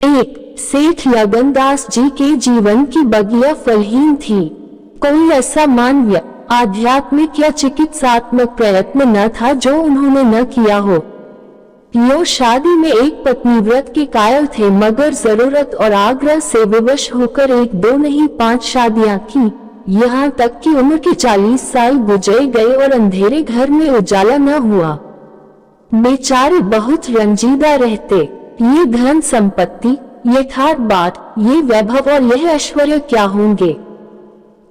एक सेठ लगनदास जी के जीवन की बगिया फलहीन थी। कोई ऐसा मानवीय, आध्यात्मिक या चिकित्सात्मक प्रयत्न न था जो उन्होंने न किया हो। यो शादी में एक पत्नी व्रत के कायल थे, मगर जरूरत और आग्रह से विवश होकर एक दो नहीं 5 शादियां की। यहाँ तक कि उम्र के 40 साल गुजर गए और अंधेरे घर में उजाला न हुआ। बेचारे बहुत रंजीदा रहते। ये धन संपत्ति, ये ठाट बाट, ये वैभव और यह ऐश्वर्य क्या होंगे?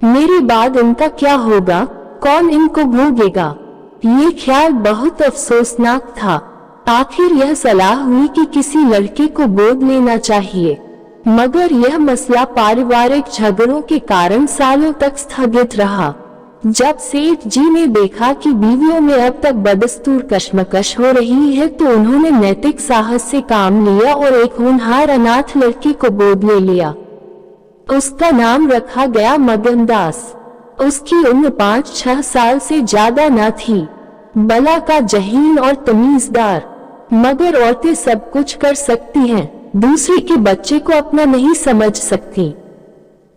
मेरे बाद इनका क्या होगा? कौन इनको भोगेगा? ये ख्याल बहुत अफसोसनाक था। आखिर यह सलाह हुई कि किसी लड़के को गोद लेना चाहिए, मगर यह मसला पारिवारिक झगड़ों के कारण सालों तक स्थगित रहा। जब सेठ जी ने देखा कि बीवियों में अब तक बदस्तूर कशमकश हो रही है, तो उन्होंने नैतिक साहस से काम लिया और एक होनहार अनाथ लड़की को गोद ले लिया। उसका नाम रखा गया मगनदास। उसकी उम्र 5-6 साल से ज्यादा न थी। बला का जहीन और तमीजदार। मगर औरतें सब कुछ कर सकती हैं, दूसरे के बच्चे को अपना नहीं समझ सकती।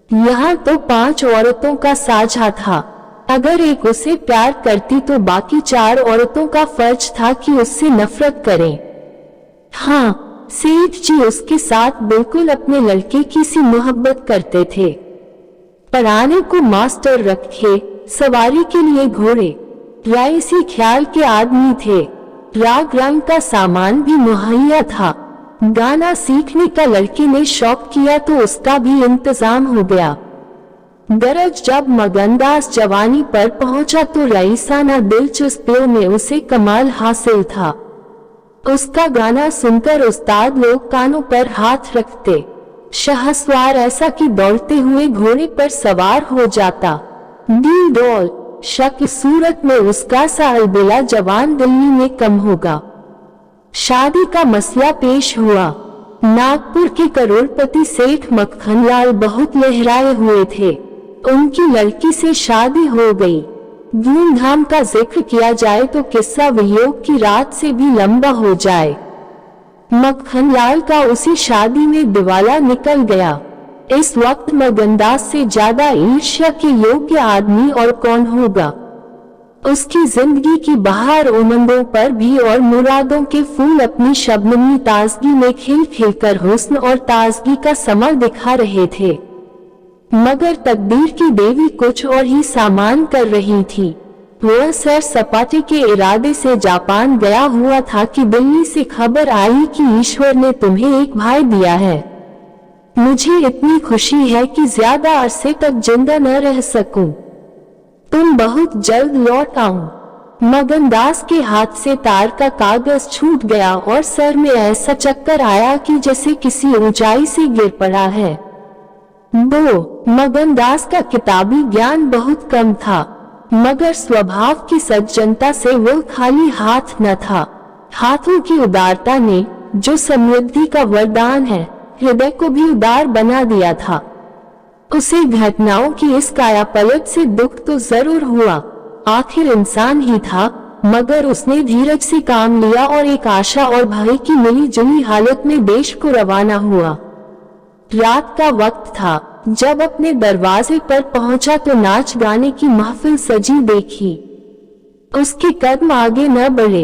यहाँ तो 5 औरतों का साझा था। अगर एक उसे प्यार करती तो बाकी 4 औरतों का फर्ज था कि उससे नफरत करें। हाँ, सेठ जी उसके साथ बिल्कुल अपने लड़के की सी मोहब्बत करते थे। पढ़ाने को मास्टर रखे, सवारी के लिए घोड़े, राइसी ख्याल के आदमी थे। राग रंग का सामान भी मुहैया था। गाना सीखने का लड़के ने शौक किया तो उसका भी इंतजाम हो गया। गरज जब मगनदास जवानी पर पहुंचा तो रईसाना दिलचस्पियों में उसे कमाल हासिल था। उसका गाना सुनकर उस्ताद लोग कानों पर हाथ रखते। शाहसवार ऐसा कि दौड़ते हुए घोड़े पर सवार हो जाता। दिल डोल शक सूरत में उसका सा अलबेला जवान दिल्ली में कम होगा। शादी का मसला पेश हुआ। नागपुर के करोड़पति सेठ मक्खनलाल बहुत लहराए हुए थे। उनकी लड़की से शादी हो गई। धूमधाम का जिक्र किया जाए तो किस्सा वियोग की रात से भी लंबा हो जाए। मक्खनलाल का उसी शादी में दिवाला निकल गया। इस वक्त मगनदास से ज्यादा ईर्ष्या के योग्य आदमी और कौन होगा? उसकी जिंदगी की बहार उमंगों पर भी और मुरादों के फूल अपनी शबनमी ताजगी में खिल खिलकर हुस्न और ताजगी का समा दिखा रहे थे। मगर तकदीर की देवी कुछ और ही सामान कर रही थी। वह सैर सपाटे के इरादे से जापान गया हुआ था कि दिल्ली से खबर आई कि ईश्वर ने तुम्हें एक भाई दिया है। मुझे इतनी खुशी है कि ज्यादा अरसे तक जिंदा न रह सकूं। तुम बहुत जल्द लौट आओ। मगनदास के हाथ से तार का कागज छूट गया और सर में ऐसा चक्कर आया कि जैसे किसी ऊंचाई से गिर पड़ा है। मगनदास का किताबी ज्ञान बहुत कम था, मगर स्वभाव की सज्जनता से वो खाली हाथ न था। हाथों की उदारता ने, जो समृद्धि का वरदान है, हृदय को भी उदार बना दिया था। उसे घटनाओं की इस कायापलट से दुख तो जरूर हुआ। आखिर इंसान ही था, मगर उसने धीरज से काम लिया और एक आशा और भय की मिली जुली हालत में देश को रवाना हुआ। रात का वक्त था। जब अपने दरवाजे पर पहुंचा तो नाच गाने की महफिल सजी देखी। उसके कदम आगे न बढ़े।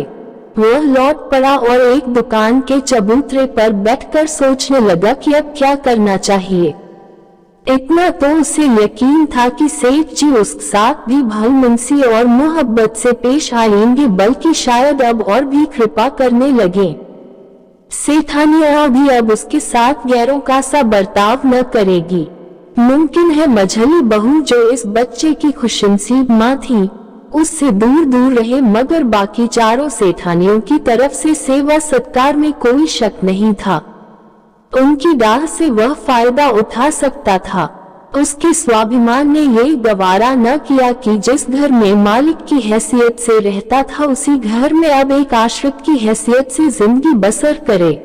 वह लौट पड़ा और एक दुकान के चबूतरे पर बैठकर सोचने लगा कि अब क्या करना चाहिए। इतना तो उसे यकीन था कि सेठ जी उसके साथ भी भलमनसी और मोहब्बत से पेश आएंगे, बल्कि शायद अब और भी कृपा करने लगे। सेठानिया भी अब उसके साथ गैरों का सा बर्ताव न करेगी। मुमकिन है मझली बहू जो इस बच्चे की खुशनसीब माँ थी, उससे दूर दूर रहे, मगर बाकी 4 सेठानियों की तरफ से सेवा सत्कार में कोई शक नहीं था। उनकी डाह से वह फायदा उठा सकता था। उसके स्वाभिमान ने ये गवारा न किया कि जिस घर में मालिक की हैसियत से रहता था, उसी घर में अब एक आश्रित की हैसियत से जिंदगी बसर करे।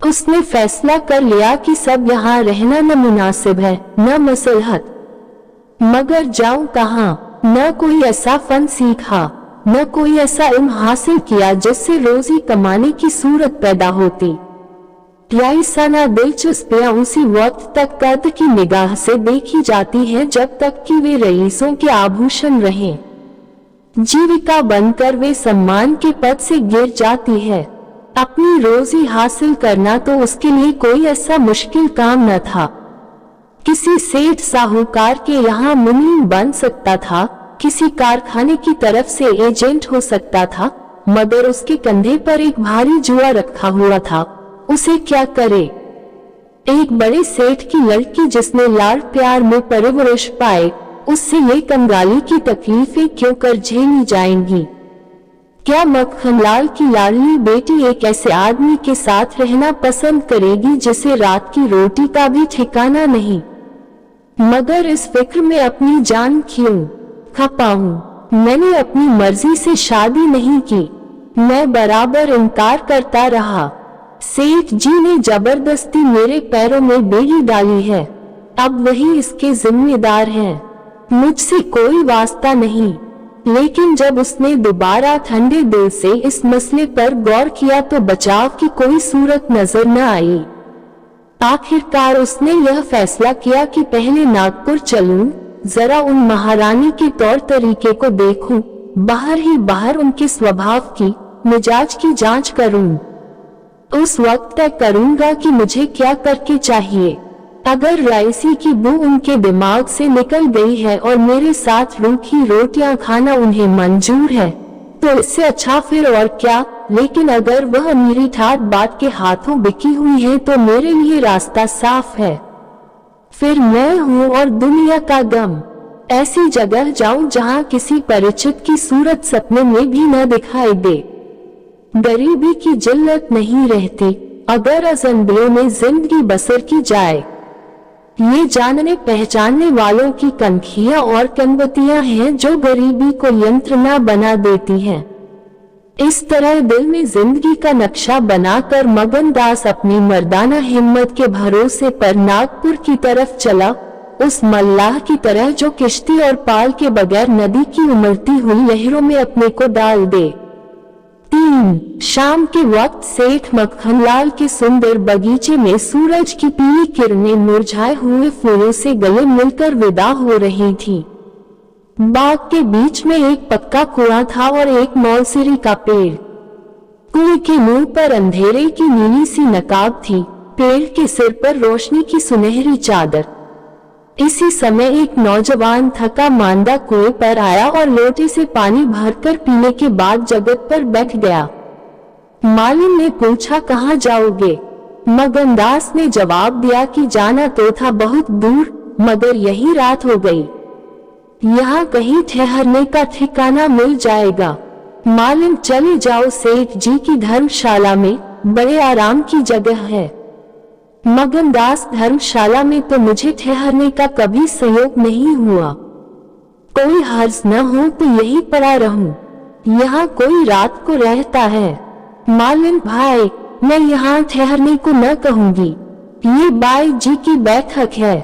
उसने फैसला कर लिया कि सब यहाँ रहना न मुनासिब है, न मसलहत। मगर जाऊं कहाँ? न कोई ऐसा फन सीखा, न कोई ऐसा इल्म हासिल किया जिससे रोजी कमाने की सूरत पैदा होती। राइसाना दिलचस्पियां उसी वक्त तक कद की निगाह से देखी जाती हैं जब तक कि वे रईसों के आभूषण रहें। जीविका बनकर वे सम्मान के पद से गिर जाती है। अपनी रोजी हासिल करना तो उसके लिए कोई ऐसा मुश्किल काम न था। किसी सेठ साहूकार के यहाँ मुनीम बन सकता था, किसी कारखाने की तरफ से एजेंट हो सकता था, मगर उसके कंधे पर एक भारी जुआ रखा हुआ था। उसे क्या करे? एक बड़े सेठ की लड़की जिसने लाड़ प्यार में परवरिश पाए, उससे ये कंगाली की तकलीफें क्यों कर झेली जाएंगी? क्या मक्खनलाल की लाडली बेटी एक ऐसे आदमी के साथ रहना पसंद करेगी जिसे रात की रोटी का भी ठिकाना नहीं? मगर इस फिक्र में अपनी जान क्यों खपाऊं? मैंने अपनी मर्जी से शादी नहीं की। मैं बराबर इनकार करता रहा। सेठ जी ने जबरदस्ती मेरे पैरों में बेड़ी डाली है। अब वही इसके जिम्मेदार हैं। मुझसे कोई वास्ता नहीं। लेकिन जब उसने दोबारा ठंडे दिल से इस मसले पर गौर किया तो बचाव की कोई सूरत नजर न आई। आखिरकार उसने यह फैसला किया कि पहले नागपुर चलूं, जरा उन महारानी के तौर तरीके को देखूं, बाहर ही बाहर उनके स्वभाव की, मिजाज की जांच करूं। उस वक्त तय करूंगा कि मुझे क्या करके चाहिए। अगर राइसी की बू उनके दिमाग से निकल गई है और मेरे साथ रूखी रोटियां खाना उन्हें मंजूर है, तो इससे अच्छा फिर और क्या। लेकिन अगर वह मेरी ठाट बाट के हाथों बिकी हुई है तो मेरे लिए रास्ता साफ है। फिर मैं हूँ और दुनिया का गम। ऐसी जगह जाऊं जहाँ किसी परिचित की सूरत सपने में भी न दिखाई दे। गरीबी की जिल्लत नहीं रहती अगर अजनबियों में जिंदगी बसर की जाए। ये जानने पहचानने वालों की कनखियां और कनवतियां हैं जो गरीबी को यंत्र न बना देती हैं। इस तरह दिल में जिंदगी का नक्शा बनाकर मगनदास अपनी मर्दाना हिम्मत के भरोसे पर नागपुर की तरफ चला, उस मल्लाह की तरह जो किश्ती और पाल के बगैर नदी की उमड़ती हुई लहरों में अपने को डाल दे। 3 शाम के वक्त सेठ मक्खनलाल के सुंदर बगीचे में सूरज की पीली किरणें मुरझाए हुए फूलों से गले मिलकर विदा हो रही थी। बाग के बीच में एक पक्का कुआं था और एक मौलसिरी का पेड़। कुएं के मुंह पर अंधेरे की नीली सी नकाब थी, पेड़ के सिर पर रोशनी की सुनहरी चादर। इसी समय एक नौजवान थका मांदा कुएं पर आया और लोटे से पानी भरकर पीने के बाद जगत पर बैठ गया। मालिन ने पूछा, कहाँ जाओगे? मगनदास ने जवाब दिया कि जाना तो था बहुत दूर, मगर यही रात हो गई। यहाँ कहीं ठहरने का ठिकाना मिल जाएगा। मालिन, चले जाओ, सेठ जी की धर्मशाला में बड़े आराम की जगह है। मगनदास, धर्मशाला में तो मुझे ठहरने का कभी संयोग नहीं हुआ। कोई हर्ज न हो तो यहीं पड़ा रहूं। यहाँ कोई रात को रहता है। मालिन भाई, मैं यहाँ ठहरने को न कहूंगी। ये बाई जी की बैठक है,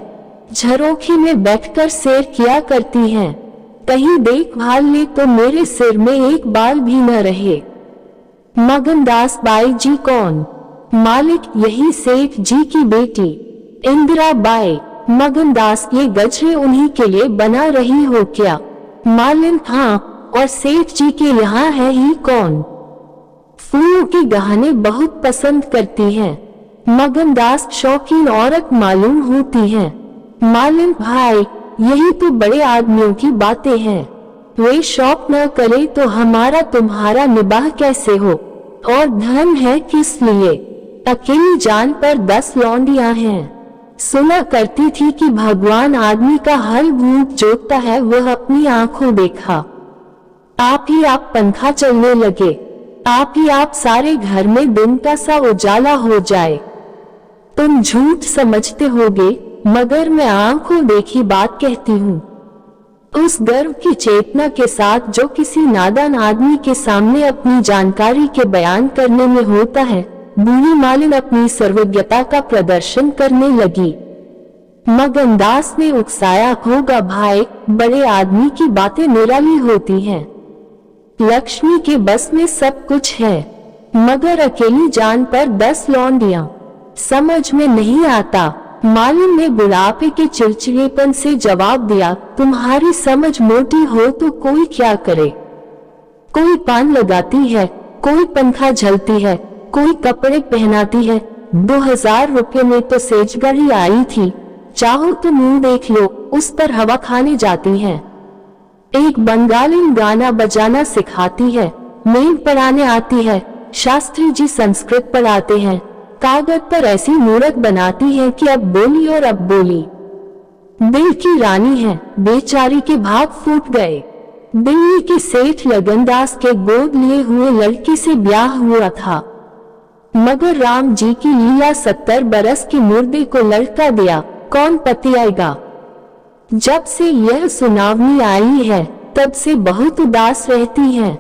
झरोखे में बैठकर सैर किया करती हैं। कहीं देखभाल ले तो मेरे सिर में एक बाल भी न रहे। मगनदास, बाई जी कौन? मालिक, यही सेठ जी की बेटी इंदिरा बाई। मगनदास, ये गजरे उन्हीं के लिए बना रही हो क्या? मालिन, हाँ, और सेठ जी के यहाँ है ही कौन? फूलों के गहने बहुत पसंद करती हैं। मगनदास, शौकीन औरत मालूम होती हैं। मालिन भाई, यही तो बड़े आदमियों की बातें हैं। वे शौक न करे तो हमारा तुम्हारा निबाह कैसे हो? और धन है किस लिए? अकेली जान पर 10 लौंडियां हैं। सुना करती थी कि भगवान आदमी का हल भूत जोतता है, वह अपनी आंखों देखा। आप ही आप पंखा चलने लगे, आप ही आप सारे घर में दिन का सा उजाला हो जाए। तुम झूठ समझते होगे, मगर मैं आंखों देखी बात कहती हूँ। उस गर्व की चेतना के साथ जो किसी नादान आदमी के सामने अपनी जानकारी के बयान करने में होता है, बूढ़ी मालिन अपनी सर्वज्ञता का प्रदर्शन करने लगी। मगनदास ने उकसाया, होगा भाई, बड़े आदमी की बातें निराली होती हैं। लक्ष्मी के बस में सब कुछ है, मगर अकेली जान पर 10 लौंडियां। समझ में नहीं आता। मालिन ने बुढ़ापे के चिड़चिड़ेपन से जवाब दिया, तुम्हारी समझ मोटी हो तो कोई क्या करे। कोई पान लगाती है, कोई पंखा झलती है, कोई कपड़े पहनाती है। 2000 रुपये में तो सेजगाड़ी आई थी, चाहो तो मुंह देख लो, उस पर हवा खाने जाती हैं। एक बंगाली गाना बजाना सिखाती है, मेल पढ़ाने आती है, शास्त्री जी संस्कृत पढ़ाते हैं, कागज पर ऐसी मूर्त बनाती है कि अब बोली और अब बोली। दिल की रानी है, बेचारी के भाग फूट गए। दिल्ली के सेठ लगनदास के गोद लिए हुए लड़की से ब्याह हुआ था, मगर राम जी की लीला 70 बरस के मुर्दे को लड़का दिया, कौन पति आएगा। जब से यह सुनावनी आई है तब से बहुत उदास रहती है।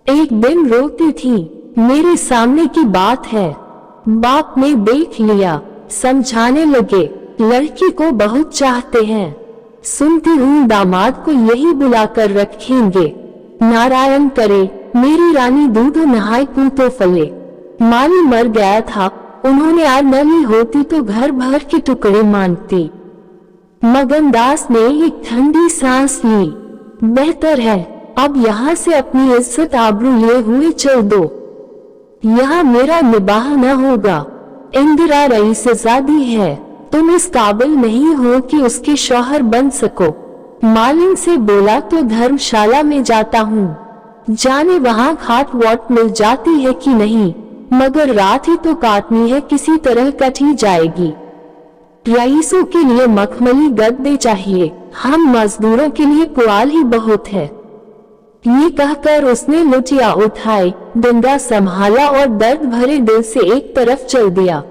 एक दिन रोती थी, मेरे सामने की बात है। बाप ने देख लिया, समझाने लगे, लड़की को बहुत चाहते हैं, सुनती हूँ दामाद को यही बुलाकर रखेंगे। नारायण करे, मेरी रानी दूध नहाए पूतो फले। माली मर गया था, उन्होंने आज न ली होती तो घर भर के टुकड़े मांगती। मगनदास ने एक ठंडी सांस ली, बेहतर है अब यहाँ से अपनी इज्जत आबरू लिए हुए चल दो, यहाँ मेरा निबाह न होगा। इंदिरा रईसजादी है, तुम इस काबिल नहीं हो कि उसके शौहर बन सको। मालिन से बोला तो धर्मशाला में जाता हूँ, जाने वहाँ खाट वॉट मिल जाती है कि नहीं, मगर रात ही तो काटनी है, किसी तरह कट ही जाएगी। रईसों के लिए मखमली गद्दे चाहिए, हम मजदूरों के लिए पुआल ही बहुत है। ये कहकर उसने लुटिया उठाई, डंडा संभाला और दर्द भरे दिल से एक तरफ चल दिया।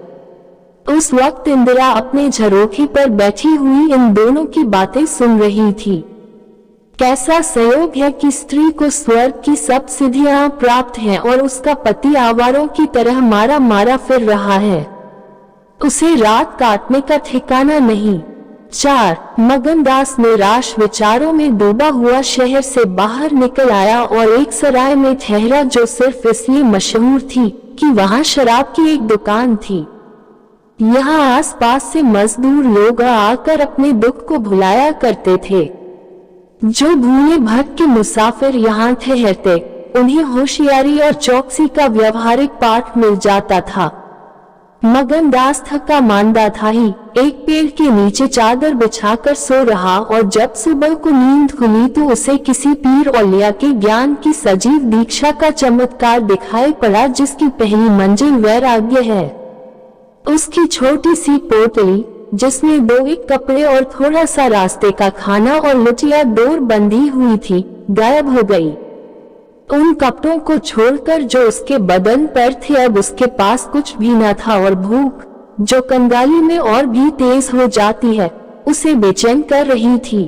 उस वक्त इंदिरा अपने झरोखे पर बैठी हुई इन दोनों की बातें सुन रही थी। कैसा संयोग है कि स्त्री को स्वर्ग की सब सिद्धियां प्राप्त हैं और उसका पति आवारों की तरह मारा मारा फिर रहा है, उसे रात काटने का ठिकाना नहीं। 4 मगनदास निराश विचारों में डूबा हुआ शहर से बाहर निकल आया और एक सराय में ठहरा जो सिर्फ इसलिए मशहूर थी कि वहाँ शराब की एक दुकान थी। यहाँ आसपास से मजदूर लोग आकर अपने दुख को भुलाया करते थे। जो भूले भटके मुसाफिर यहाँ ठहरते, उन्हें होशियारी और चौकसी का व्यवहारिक पाठ मिल जाता था। मगनदास थका मांदा था ही, एक पेड़ के नीचे चादर बिछाकर सो रहा और जब सुबह को नींद खुली तो उसे किसी पीर औलिया के ज्ञान की सजीव दीक्षा का चमत्कार दिखाई पड़ा, जिसकी पहली मंजिल वैराग्य है। उसकी छोटी सी पोटली जिसमें 2 कपड़े और थोड़ा सा रास्ते का खाना और लुटिया डोर बंधी हुई थी, गायब हो गई। उन कपड़ों को छोड़कर जो उसके बदन पर थे, अब उसके पास कुछ भी न था और भूख, जो कंगाली में और भी तेज हो जाती है, उसे बेचैन कर रही थी।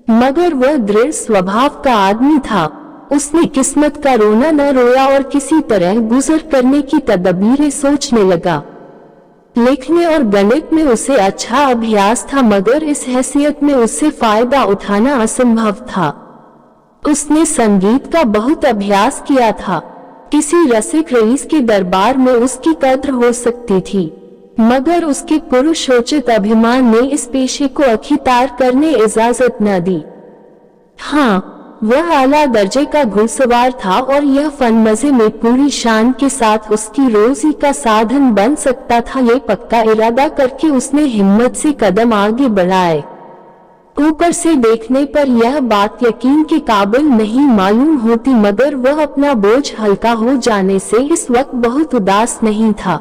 मगर वह दृढ़ स्वभाव का आदमी था, उसने किस्मत का रोना न रोया और किसी तरह गुजर करने की तदबीरें सोचने लगा। लिखने और गणित में उसे अच्छा अभ्यास था, मगर इस हैसियत में उससे फायदा उठाना असंभव था। उसने संगीत का बहुत अभ्यास किया था, किसी रसिक रईस के दरबार में उसकी कद्र हो सकती थी, मगर उसके पुरुषोचित अभिमान ने इस पेशे को अखितार करने इजाजत न दी। हाँ, वह आला दर्जे का घुड़सवार था और यह फन मजे में पूरी शान के साथ उसकी रोजी का साधन बन सकता था। ये पक्का इरादा करके उसने हिम्मत से कदम आगे बढ़ाए। ऊपर से देखने पर यह बात यकीन के काबिल नहीं मालूम होती, मगर वह अपना बोझ हल्का हो जाने से इस वक्त बहुत उदास नहीं था।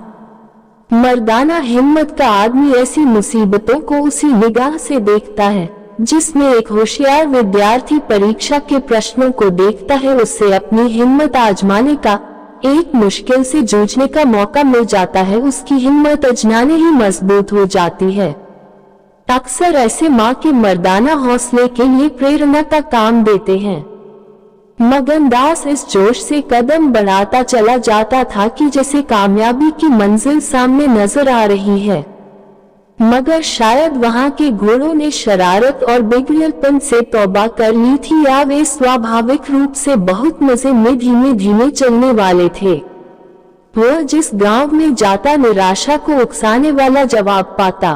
मर्दाना हिम्मत का आदमी ऐसी मुसीबतों को उसी निगाह से देखता है जिसमें एक होशियार विद्यार्थी परीक्षा के प्रश्नों को देखता है। उससे अपनी हिम्मत आजमाने का, एक मुश्किल से जूझने का मौका मिल जाता है, उसकी हिम्मत अजनाने ही मजबूत हो जाती है। अक्सर ऐसे माँ के मर्दाना हौसले के लिए प्रेरणा का काम देते हैं। मगनदास इस जोश से कदम बढ़ाता चला जाता था कि जैसे कामयाबी की मंजिल सामने नजर आ रही है, मगर शायद वहाँ के घोड़ों ने शरारत और बिगड़ेलपन से तौबा कर ली थी, या वे स्वाभाविक रूप से बहुत मजे में धीमे धीमे चलने वाले थे। वह जिस गांव में जाता निराशा को उकसाने वाला जवाब पाता।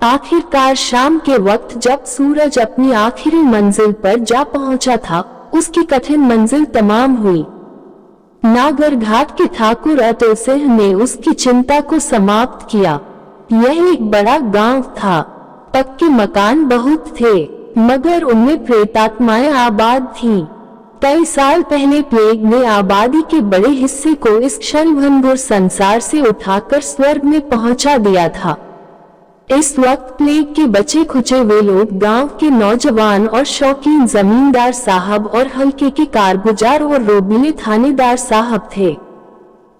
आखिरकार शाम के वक्त जब सूरज अपनी आखिरी मंजिल पर जा पहुंचा था, उसकी कठिन मंजिल तमाम हुई। नागरघाट के ठाकुर अतुल सिंह ने उसकी चिंता को समाप्त किया। यह एक बड़ा गांव था। पक्के मकान बहुत थे, मगर उनमें प्रेतात्माएं आबाद थीं। कई साल पहले प्लेग ने आबादी के बड़े हिस्से को इस क्षणभंगुर संसार से उठाकर स्वर्ग में पहुंचा दिया था। इस वक्त प्लेग के बचे खुचे वे लोग गांव के नौजवान और शौकीन जमींदार साहब और हल्के के कारगुजार और रोबीले थानेदार साहब थे।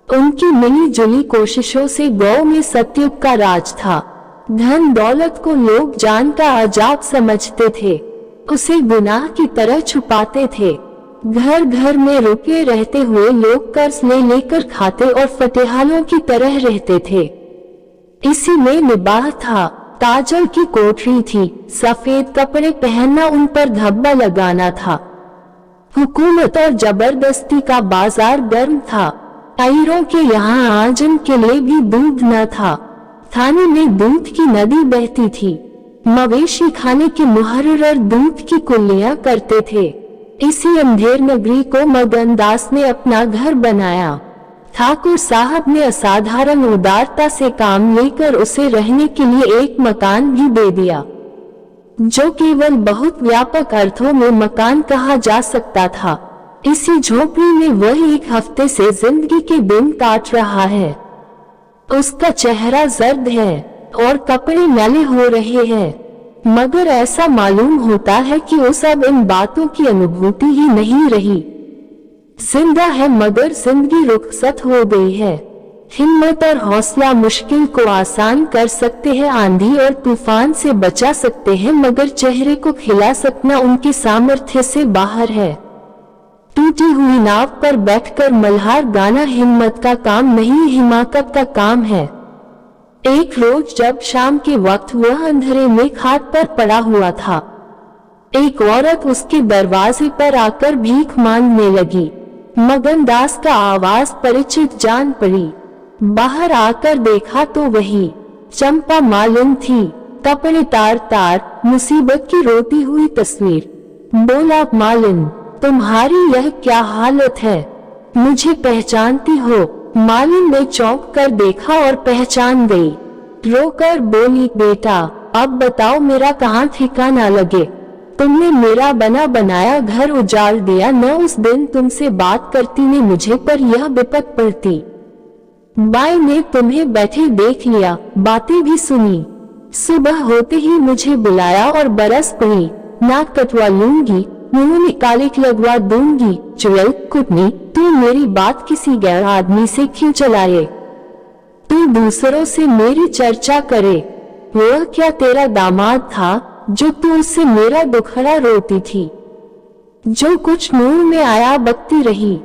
उनकी मिली जुली कोशिशों से गांव में सतयुग का राज था। धन दौलत को लोग जान का अजाब समझते थे, उसे गुनाह की तरह छुपाते थे। घर घर में रुके रहते हुए लोग कर्ज ले लेकर खाते और फटेहालों की तरह रहते थे। इसी में निबाह था। काजल की कोठरी थी, सफेद कपड़े पहनना उन पर धब्बा लगाना था। हुकूमत और जबरदस्ती का बाजार गर्म था। अहीरों के यहाँ आजन के लिए भी दूध न था। थाने में दूध की नदी बहती थी। मवेशी खाने के मुहर्रर दूध की कुल्लियां करते थे। इसी अंधेर नगरी को मगनदास ने अपना घर बनाया। ठाकुर साहब ने असाधारण उदारता से काम लेकर उसे रहने के लिए एक मकान भी दे दिया, जो केवल बहुत व्यापक अर्थों में मकान कहा जा सकता था। इसी झोपड़ी में वह एक हफ्ते से जिंदगी के दिन काट रहा है। उसका चेहरा जर्द है और कपड़े मैले हो रहे हैं, मगर ऐसा मालूम होता है कि उस अब इन बातों की अनुभूति ही नहीं रही। जिंदा है मगर जिंदगी रुखसत हो गई है। हिम्मत और हौसला मुश्किल को आसान कर सकते हैं, आंधी और तूफान से बचा सकते हैं, मगर चेहरे को खिला सकना उनके सामर्थ्य से बाहर है। टूटी हुई नाव पर बैठकर मल्हार गाना हिम्मत का काम नहीं, हिमाकत का काम है। एक रोज जब शाम के वक्त वह अंधेरे में खाट पर पड़ा हुआ था, एक औरत उसके दरवाजे पर आकर भीख मांगने लगी। मगनदास का आवाज परिचित जान पड़ी। बाहर आकर देखा तो वही चंपा मालिन थी, कपड़े तार तार, मुसीबत की रोती हुई तस्वीर। बोला, मालिन तुम्हारी यह क्या हालत है, मुझे पहचानती हो? मालिन ने चौंक कर देखा और पहचान गई। रोकर बोली, बेटा अब बताओ मेरा कहाँ ठिकाना लगे। तुमने मेरा बना बनाया घर उजाड़ दिया, न उस दिन तुमसे बात करती ने मुझे पर यह विपत पड़ती। बाई ने तुम्हें बैठे देख लिया, बातें भी सुनी। सुबह होते ही मुझे बुलाया और बरस पड़ी, नाक कटवा लूंगी, मुंह में कालिक लगवा दूंगी। चुड़ैल कुटनी, तू मेरी बात किसी गैर आदमी से क्यों चलाए? तू दूसरों से मेरी चर्चा करे। वह क्या तेरा दामाद था जो तू उससे मेरा दुखड़ा रोती थी? जो कुछ मुंह में आया बकती रही,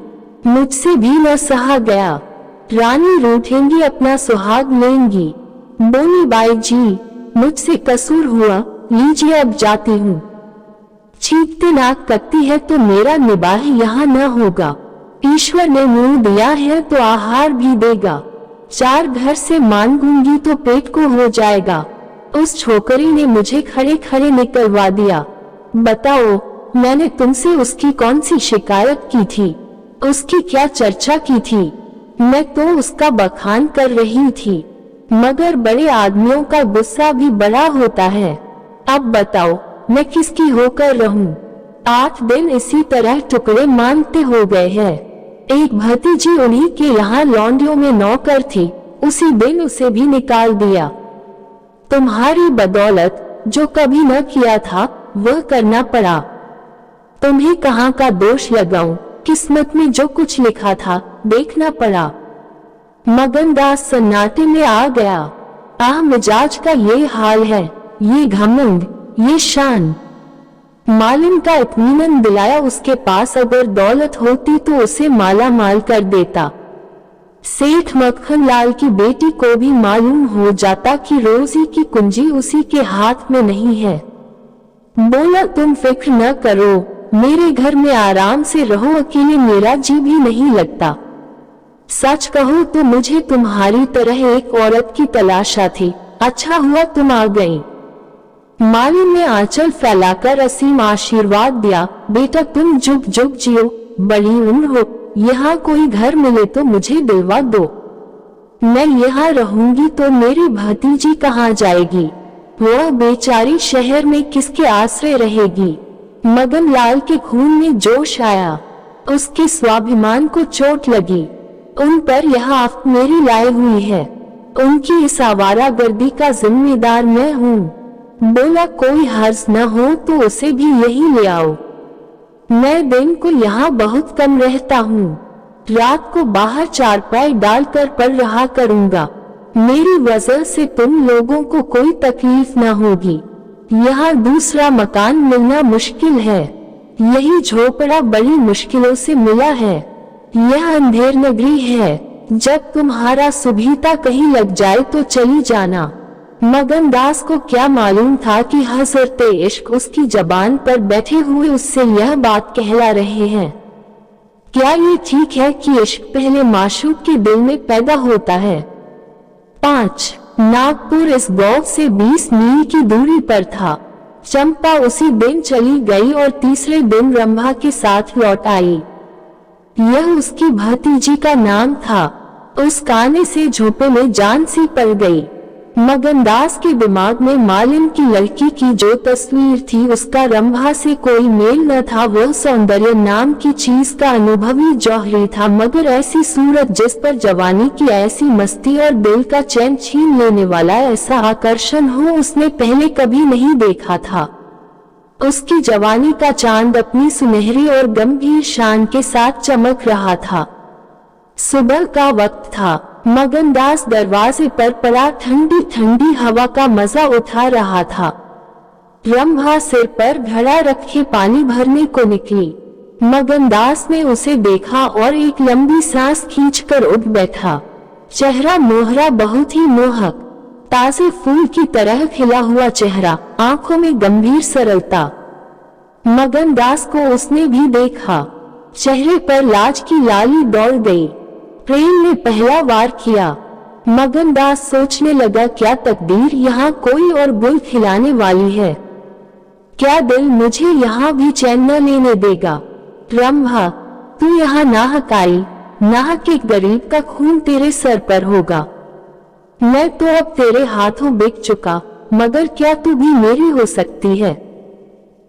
मुझसे भी न सहा गया। रानी रूठेंगी, अपना सुहाग लेंगी। बोली, बाई जी मुझसे कसूर हुआ, लीजिए अब जाती हूँ। चीखती नाक कटती है तो मेरा निबाह यहाँ न होगा। ईश्वर ने मुंह दिया है तो आहार भी देगा। 4 घर से मांगूंगी तो पेट को हो जाएगा। उस छोकरी ने मुझे खड़े खड़े निकलवा दिया। बताओ, मैंने तुमसे उसकी कौन सी शिकायत की थी? उसकी क्या चर्चा की थी? मैं तो उसका बखान कर रही थी, मगर बड़े आदमियों का गुस्सा भी बड़ा होता है। अब बताओ मैं किसकी होकर रहूं? 8 दिन इसी तरह टुकड़े मांगते हो गए हैं। एक भतीजी उन्हीं के यहाँ लौंडियों में नौकर थी, उसी दिन उसे भी निकाल दिया। तुम्हारी बदौलत जो कभी न किया था वह करना पड़ा। तुम्हें कहाँ का दोष लगाऊं? किस्मत में जो कुछ लिखा था देखना पड़ा। मगनदास सन्नाटे में आ गया। आह, मिजाज का ये हाल है, ये घमंड, ये शान। मालिन का इत्मीनान दिलाया, उसके पास अगर दौलत होती तो उसे माला माल कर देता। सेठ मक्खन लाल की बेटी को भी मालूम हो जाता कि रोजी की कुंजी उसी के हाथ में नहीं है। बोला, तुम फिक्र न करो, मेरे घर में आराम से रहो, अकेले मेरा जी भी नहीं लगता। सच कहूँ तो मुझे तुम्हारी तरह एक औरत की तलाशा थी। अच्छा हुआ तुम आ गई। मालिन ने आंचल फैलाकर असीम आशीर्वाद दिया। बेटा तुम जुग जुग जियो, बड़ी उम्र हो। यहाँ कोई घर मिले तो मुझे दिलवा दो। मैं यहाँ रहूंगी तो मेरी भतीजी कहाँ जाएगी? वह बेचारी शहर में किसके आश्रय रहेगी? मगन लाल के खून में जोश आया। उसके स्वाभिमान को चोट लगी। उन पर यह आफत मेरी लाई हुई है। उनकी इस आवारागर्दी का जिम्मेदार मैं हूँ। बोला कोई हर्ज न हो तो उसे भी यही ले आओ। मैं दिन को यहाँ बहुत कम रहता हूँ। रात को बाहर चारपाई डालकर पढ़ रहा करूँगा। मेरी वजह से तुम लोगों को कोई तकलीफ न होगी। यहाँ दूसरा मकान मिलना मुश्किल है। यही झोपड़ा बड़ी मुश्किलों से मिला है। यह अंधेर नगरी है। जब तुम्हारा सुबीता कहीं लग जाए तो चली जाना। मगन दास को क्या मालूम था कि हज़रते इश्क उसकी जबान पर बैठे हुए उससे यह बात कहला रहे हैं। क्या ये ठीक है कि इश्क पहले माशूक के दिल में पैदा होता है? 5. नागपुर इस गांव से 20 मील की दूरी पर था। चंपा उसी दिन चली गई और तीसरे दिन रंभा के साथ लौट आई। यह उसकी भतीजी का नाम था। उस गाने से झोंपे में जान सी पड़ गई। मगन दास के दिमाग में मालिन की लड़की की जो तस्वीर थी उसका रंभा से कोई मेल न था। वह सौंदर्य नाम की चीज का अनुभवी जौहरी था, मगर ऐसी सूरत जिस पर जवानी की ऐसी मस्ती और दिल का चैन छीन लेने वाला ऐसा आकर्षण हो उसने पहले कभी नहीं देखा था। उसकी जवानी का चांद अपनी सुनहरी और गंभीर शान के साथ चमक रहा था। सुबह का वक्त था। मगन दास दरवाजे पर पड़ा ठंडी ठंडी हवा का मजा उठा रहा था। रंभा सिर पर घड़ा रखे पानी भरने को निकली। मगन दास ने उसे देखा और एक लंबी सांस खींचकर उठ बैठा। चेहरा मोहरा, बहुत ही मोहक, ताजे फूल की तरह खिला हुआ चेहरा, आंखों में गंभीर सरलता। मगन दास को उसने भी देखा। चेहरे पर लाज की लाली दौड़ गई। प्रेम ने पहला वार किया। मगन दास सोचने लगा, क्या तकदीर यहाँ कोई और गुल खिलाने वाली है? क्या दिल मुझे यहाँ भी चैन न लेने देगा? रंभा, तू यहाँ नाहक आई। नाहक एक गरीब का खून तेरे सर पर होगा। मैं तो अब तेरे हाथों बिक चुका, मगर क्या तू भी मेरी हो सकती है?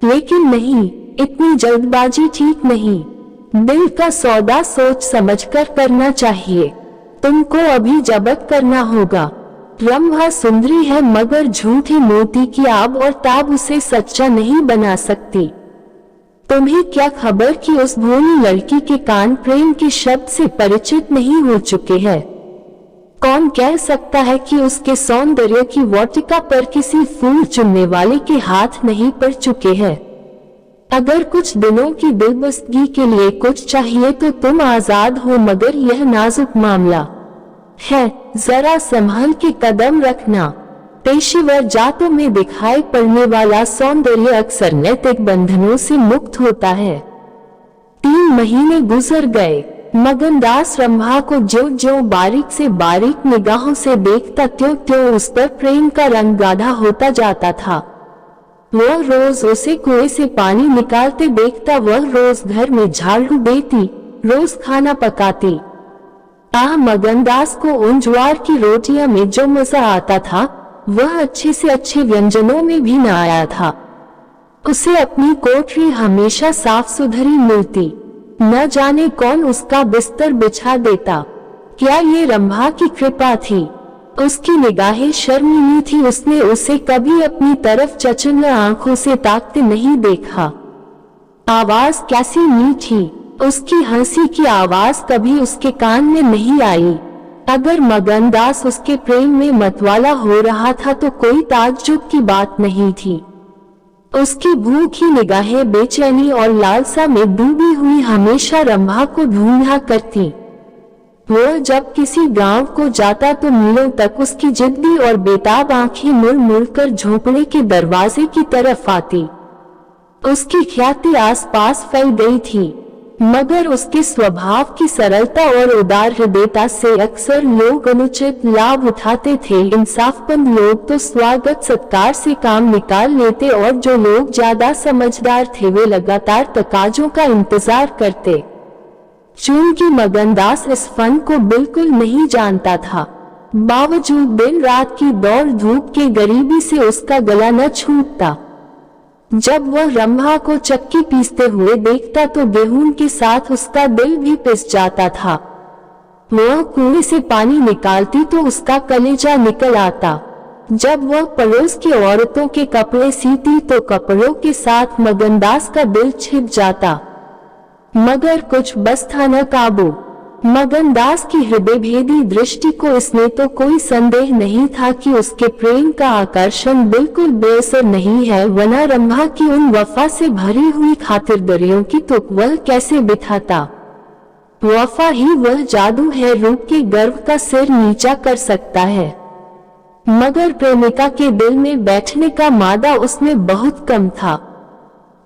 लेकिन नहीं, इतनी जल्दबाजी ठीक नहीं। दिल का सौदा सोच समझकर करना चाहिए। तुमको अभी जब्त करना होगा। रंभा सुंदरी है, मगर झूठे मोती की आब और ताब उसे सच्चा नहीं बना सकती। तुम्हें क्या खबर कि उस भोली लड़की के कान प्रेम के शब्द से परिचित नहीं हो चुके हैं? कौन कह सकता है कि उसके सौंदर्य की वाटिका पर किसी फूल चुनने वाले के हाथ नहीं पड़ चुके हैं? अगर कुछ दिनों की दिलबस्तगी के लिए कुछ चाहिए तो तुम आजाद हो, मगर यह नाजुक मामला है, जरा संभल के कदम रखना। पेशेवर जातों में दिखाई पड़ने वाला सौंदर्य अक्सर नैतिक बंधनों से मुक्त होता है। 3 महीने गुजर गए। मगन दास रंभा को ज्यों ज्यों बारीक से बारीक निगाहों से देखता त्यों त्यों उस पर प्रेम का रंग गाढ़ा होता जाता था। वह रोज उसे कुएं से पानी निकालते देखता, वह रोज घर में झाड़ू देती, रोज खाना पकाती। मगन दास को उन ज्वार की रोटियां में जो मजा आता था वह अच्छे से अच्छे व्यंजनों में भी न आया था। उसे अपनी कोठरी हमेशा साफ सुथरी मिलती। न जाने कौन उसका बिस्तर बिछा देता। क्या ये रंभा की कृपा थी? उसकी निगाहें शर्मीली थी। उसने उसे कभी अपनी तरफ चचल आंखों से ताकते नहीं देखा। आवाज कैसी मीठी, उसकी हंसी की आवाज कभी उसके कान में नहीं आई। अगर मगन दास उसके प्रेम में मतवाला हो रहा था तो कोई ताज्जुब की बात नहीं थी। उसकी भूखी निगाहें बेचैनी और लालसा में डूबी हुई हमेशा रंभा को ढूंढा करती। वह जब किसी गांव को जाता तो मीलों तक उसकी जिद्दी और बेताब आंखें मुड़ मुड़ कर झोंपड़े के दरवाजे की तरफ आती। उसकी ख्याति आसपास फैल गई थी। मगर उसके स्वभाव की सरलता और उदार हृदयता से अक्सर लोग अनुचित लाभ उठाते थे। इंसाफमंद लोग तो स्वागत सत्कार से काम निकाल लेते और जो लोग ज्यादा समझदार थे वे लगातार तकाजों का इंतजार करते। चूंकि मगनदास इस फन को बिल्कुल नहीं जानता था, बावजूद दिन रात की दौड़ धूप के गरीबी से उसका गला न छूटता। जब वह रंभा को चक्की पीसते हुए देखता तो गेहूं के साथ उसका दिल भी पिस जाता था। वह कुएं से पानी निकालती तो उसका कलेजा निकल आता। जब वह पड़ोस की औरतों के कपड़े सीती तो कपड़ों के साथ मगनदास का दिल छिप जाता। मगर कुछ बस था न काबू। मगनदास की हृदय भेदी दृष्टि को इसमें तो कोई संदेह नहीं था कि उसके प्रेम का आकर्षण बिल्कुल बेअसर नहीं है, वरना रंभा की उन वफा से भरी हुई खातिरदारियों की तुक वह कैसे बिठाता। वफा ही वह जादू है, रूप के गर्व का सिर नीचा कर सकता है। मगर प्रेमिका के दिल में बैठने का मादा उसमें बहुत कम था।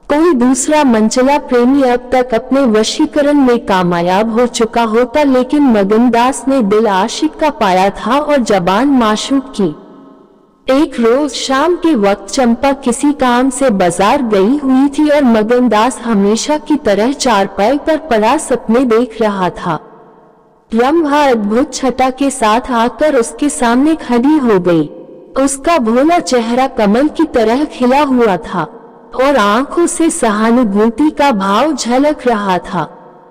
कोई दूसरा मनचला प्रेमी अब तक अपने वशीकरण में कामयाब हो चुका होता, लेकिन मगनदास ने दिल आशिक का पाया था और जबान माशूक की। एक रोज शाम के वक्त चंपा किसी काम से बाजार गई हुई थी और मगनदास हमेशा की तरह चारपाई पर पड़ा सपने देख रहा था। रंभा अद्भुत छटा के साथ आकर उसके सामने खड़ी हो गई। उसका भोला चेहरा कमल की तरह खिला हुआ था और आंखों से सहानुभूति का भाव झलक रहा था।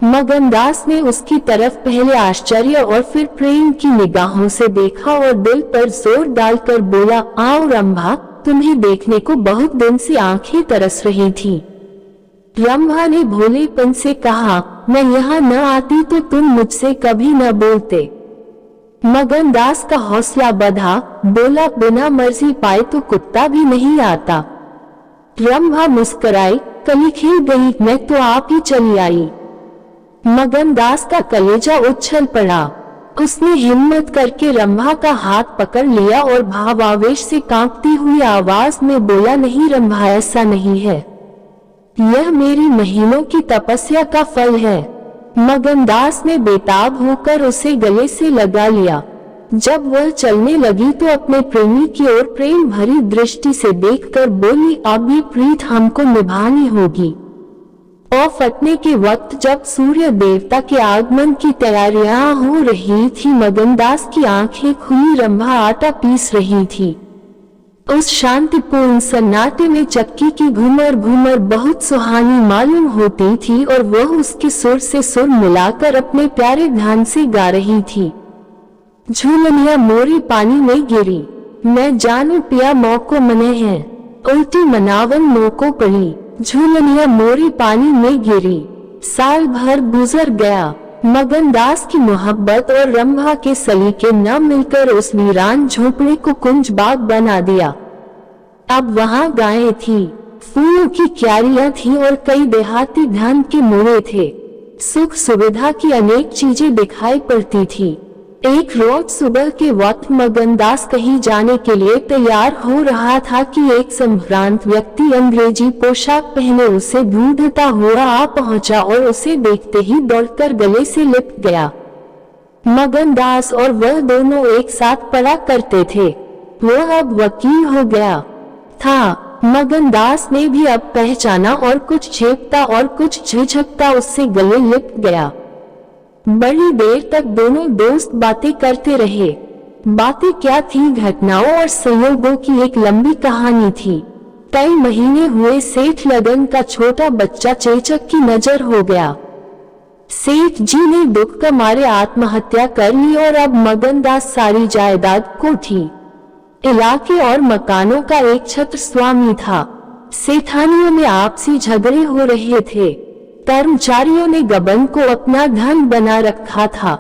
मगनदास ने उसकी तरफ पहले आश्चर्य और फिर प्रेम की निगाहों से देखा और दिल पर जोर डालकर बोला, आओ रंभा, तुम्हें देखने को बहुत दिन से आंखें तरस रही थी। रंभा ने भोलेपन से कहा, मैं यहाँ न आती तो तुम मुझसे कभी न बोलते। मगनदास का हौसला बढ़ा, बोला, बिना मर्जी पाए तो कुत्ता भी नहीं आता। रंभा मुस्कुराई, कली खिल गई, मैं तो आप ही चली आई। मगनदास का कलेजा उछल पड़ा। उसने हिम्मत करके रंभा का हाथ पकड़ लिया और भावावेश से कांपती हुई आवाज में बोला, नहीं रंभा, ऐसा नहीं है, यह मेरी महीनों की तपस्या का फल है। मगनदास ने बेताब होकर उसे गले से लगा लिया। जब वह चलने लगी तो अपने प्रेमी की ओर प्रेम भरी दृष्टि से देखकर बोली, अब ये प्रीत हमको निभानी होगी। और फटने के वक्त जब सूर्य देवता के आगमन की तैयारियां हो रही थी, मगनदास की आंखें खुली रंभा आटा पीस रही थी। उस शांतिपूर्ण सन्नाटे में चक्की की घुमर घुमर बहुत सुहानी मालूम होती थी और वह उसके सुर से सुर मिलाकर अपने प्यारे ध्यान से गा रही थी। झूलनिया मोरी पानी में गिरी, मैं जानू पिया मौको मने है, उल्टी मनावन मोको पड़ी। झूलनिया मोरी पानी में गिरी, साल भर गुजर गया। मगनदास की मोहब्बत और रंभा के सलीके न मिलकर उस वीरान झोपड़े को कुंज बाग बना दिया। अब वहाँ गायें थी, फूलों की क्यारियां थी और कई देहाती धन के मोड़े थे। सुख सुविधा की अनेक चीजें दिखाई पड़ती थी। एक रोज सुबह के वक्त मगनदास कहीं जाने के लिए तैयार हो रहा था कि एक संभ्रांत व्यक्ति अंग्रेजी पोशाक पहने उसे ढूंढता हुआ आ पहुंचा और उसे देखते ही दौड़कर गले से लिपट गया। मगनदास और वह दोनों एक साथ पढ़ा करते थे। वह अब वकील हो गया था। मगनदास ने भी अब पहचाना और कुछ झेपता और कुछ झिझकता उससे गले लिपट गया। बड़ी देर तक दोनों दोस्त बातें करते रहे। बातें क्या थी, घटनाओं और संयोगों की एक लंबी कहानी थी। कई महीने हुए सेठ लगन का छोटा बच्चा चेचक की नजर हो गया। सेठ जी ने दुख के मारे आत्महत्या कर ली और अब मगनदास सारी जायदाद, कोठी, इलाके और मकानों का एक छत्र स्वामी था। सेठानियों में आपसी झगड़े हो रहे थे। कर्मचारियों ने गबन को अपना धन बना रखा था।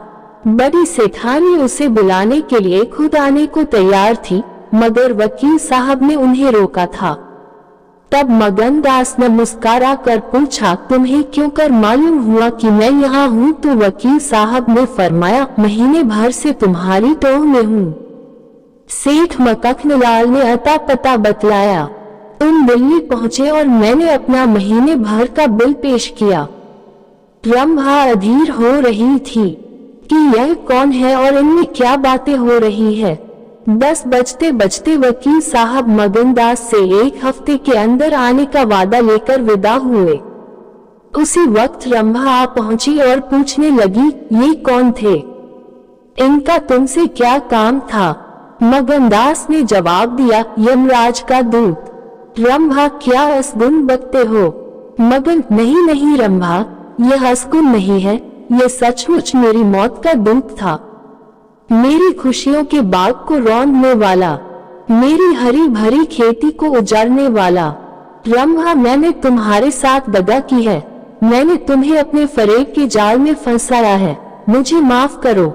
बड़ी सेठानी उसे बुलाने के लिए खुद आने को तैयार थी, मगर वकील साहब ने उन्हें रोका था। तब मगनदास ने मुस्कुरा कर पूछा, तुम्हें क्यों कर मालूम हुआ कि मैं यहाँ हूँ? तो वकील साहब ने फरमाया, महीने भर से तुम्हारी टोह में हूँ। सेठ मकखनलाल ने अता पता बतलाया। तुम दिल्ली पहुँचे और मैंने अपना महीने भर का बिल पेश किया। रंभा अधीर हो रही थी कि यह कौन है और इनमें क्या बातें हो रही है। 10 बजते बजते वकील साहब मगनदास से 1 हफ्ते के अंदर आने का वादा लेकर विदा हुए। उसी वक्त रंभा आ पहुंची और पूछने लगी, ये कौन थे? इनका तुमसे क्या काम था? मगनदास ने जवाब दिया, यमराज का दूत। रंभा, क्या असगुन बकते हो? मगन, नहीं नहीं रंभा, यह असगुन नहीं है, यह सचमुच मेरी मौत का दूत था। मेरी खुशियों के बाग को रौंदने वाला, मेरी हरी भरी खेती को उजाड़ने वाला। रंभा, मैंने तुम्हारे साथ दगा की है, मैंने तुम्हें अपने फरेब के जाल में फंसाया है, मुझे माफ करो।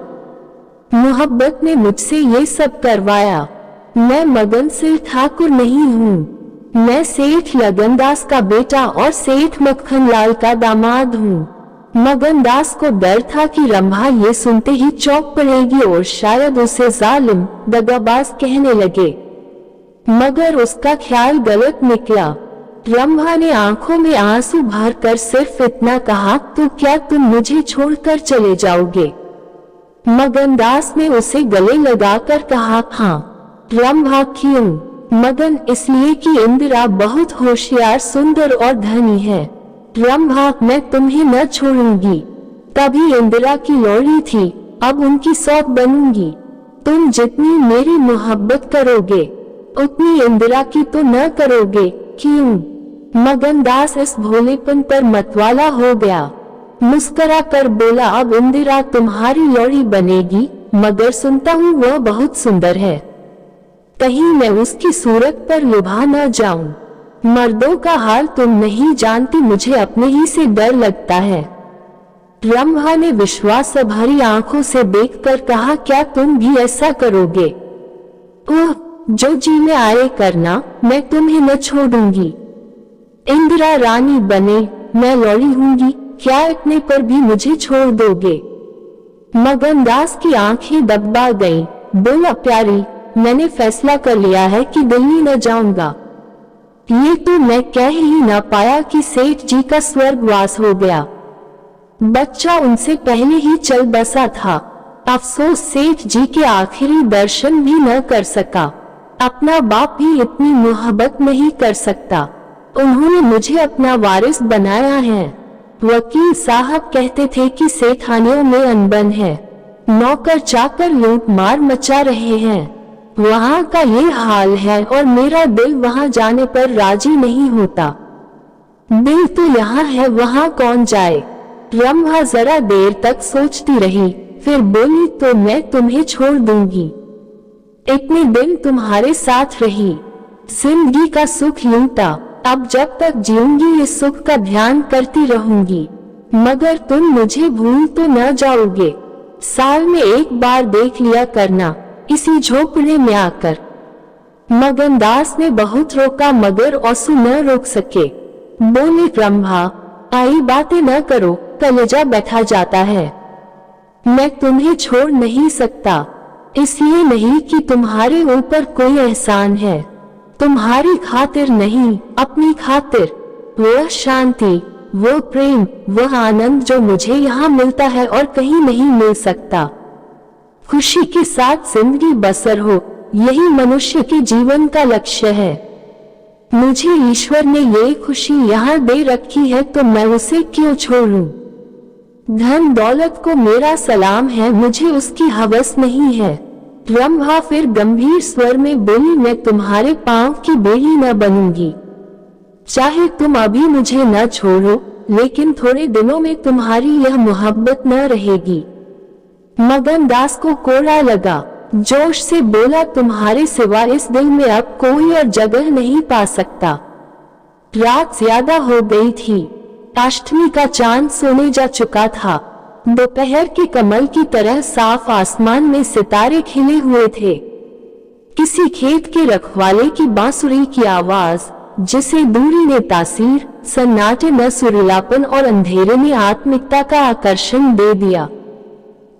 मोहब्बत ने मुझसे ये सब करवाया। मैं मगन सिंह ठाकुर नहीं हूँ, मैं सेठ लगनदास का बेटा और सेठ मक्खनलाल का दामाद हूँ। मगनदास को डर था कि रंभा ये सुनते ही चौंक पड़ेगी और शायद उसे जालिम, दगाबाज कहने लगे, मगर उसका ख्याल गलत निकला। रंभा ने आंखों में आंसू भरकर सिर्फ इतना कहा, तो क्या तुम मुझे छोड़कर चले जाओगे? मगनदास ने उसे गले लगाकर कहा, हाँ। रंभा, क्यों? मगन, इसलिए कि इंदिरा बहुत होशियार, सुंदर और धनी है। रंभा, मैं तुम्हें न छोड़ूंगी। तभी इंदिरा की लोरी थी, अब उनकी सौत बनूंगी। तुम जितनी मेरी मोहब्बत करोगे उतनी इंदिरा की तो न करोगे, क्यों? मगनदास इस भोलेपन पर मतवाला हो गया, मुस्करा कर बोला, अब इंदिरा तुम्हारी लोरी बनेगी, मगर सुनता हूँ वह बहुत सुंदर है, कहीं मैं उसकी सूरत पर लुभा न जाऊं। मर्दों का हाल तुम नहीं जानती, मुझे अपने ही से डर लगता है। रंभा ने विश्वास भरी आंखों से देखकर कहा, क्या तुम भी ऐसा करोगे? ओह, जो जी में आए करना, मैं तुम्हें न छोड़ूंगी। इंदिरा रानी बने, मैं लौड़ी हूंगी, क्या इतने पर भी मुझे छोड़ दोगे? मगनदास की आंखें दबा गईं, बोला, प्यारी, मैंने फैसला कर लिया है कि दिल्ली न जाऊंगा। ये तो मैं कह ही न पाया कि सेठ जी का स्वर्गवास हो गया। बच्चा उनसे पहले ही चल बसा था। अफसोस सेठ जी के आखिरी दर्शन भी न कर सका। अपना बाप भी इतनी मोहब्बत नहीं कर सकता। उन्होंने मुझे अपना वारिस बनाया है। वकील साहब कहते थे कि सेठानियों में अनबन है, नौकर चाकर लूट मार मचा रहे हैं। वहाँ का ये हाल है और मेरा दिल वहाँ जाने पर राजी नहीं होता। दिल तो यहाँ है, वहाँ कौन जाए? रंभा जरा देर तक सोचती रही, फिर बोली, तो मैं तुम्हें छोड़ दूंगी। इतने दिन तुम्हारे साथ रही, जिंदगी का सुख लूटा, अब जब तक जीऊंगी इस सुख का ध्यान करती रहूंगी। मगर तुम मुझे भूल तो न जाओगे। साल में एक बार देख लिया करना, इसी झोपड़े में आकर। मगनदास ने बहुत रोका मगर आंसू न रोक सके। बोले, रंभा, आई बातें न करो, कलेजा बैठा जाता है। मैं तुम्हें छोड़ नहीं सकता, इसलिए नहीं कि तुम्हारे ऊपर कोई एहसान है, तुम्हारी खातिर नहीं, अपनी खातिर। वह शांति, वो प्रेम, वह आनंद जो मुझे यहाँ मिलता है और कहीं नहीं मिल सकता। खुशी के साथ जिंदगी बसर हो, यही मनुष्य के जीवन का लक्ष्य है। मुझे ईश्वर ने ये खुशी यहाँ दे रखी है तो मैं उसे क्यों छोड़ूं? धन दौलत को मेरा सलाम है, मुझे उसकी हवस नहीं है। रंभा फिर गंभीर स्वर में बोली, मैं तुम्हारे पांव की बेड़ी न बनूंगी। चाहे तुम अभी मुझे न छोड़ो, लेकिन थोड़े दिनों में तुम्हारी यह मोहब्बत न रहेगी। मगनदास को कोड़ा लगा, जोश से बोला, तुम्हारे सिवा इस दिल में अब कोई और जगह नहीं पा सकता। रात ज्यादा हो गई थी, अष्टमी का चांद सोने जा चुका था। दोपहर के कमल की तरह साफ आसमान में सितारे खिले हुए थे। किसी खेत के रखवाले की बांसुरी की आवाज, जिसे दूरी ने तासीर, सन्नाटे में सुरीलापन और अंधेरे में आत्मिकता का आकर्षण दे दिया।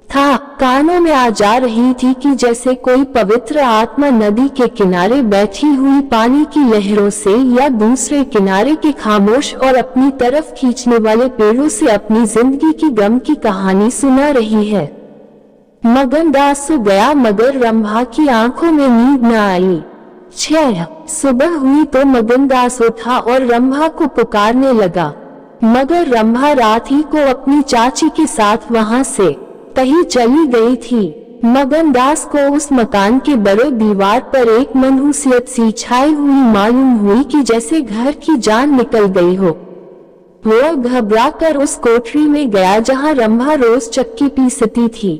था। कानों में आ जा रही थी कि जैसे कोई पवित्र आत्मा नदी के किनारे बैठी हुई पानी की लहरों से या दूसरे किनारे के खामोश और अपनी तरफ खींचने वाले पेड़ों से अपनी जिंदगी की गम की कहानी सुना रही है। मगनदास सो गया मगर रंभा की आंखों में नींद न आई। 6 सुबह हुई तो मगनदास उठा और रंभा को पुकारने लगा, मगर रंभा रात ही को अपनी चाची के साथ वहां से कहीं चली गई थी। मगनदास को उस मकान के बड़े दीवार पर एक मनहूसियत सी छाई हुई मालूम हुई कि जैसे घर की जान निकल गई हो। वो घबराकर उस कोठरी में गया जहां रंभा रोज चक्की पीसती थी,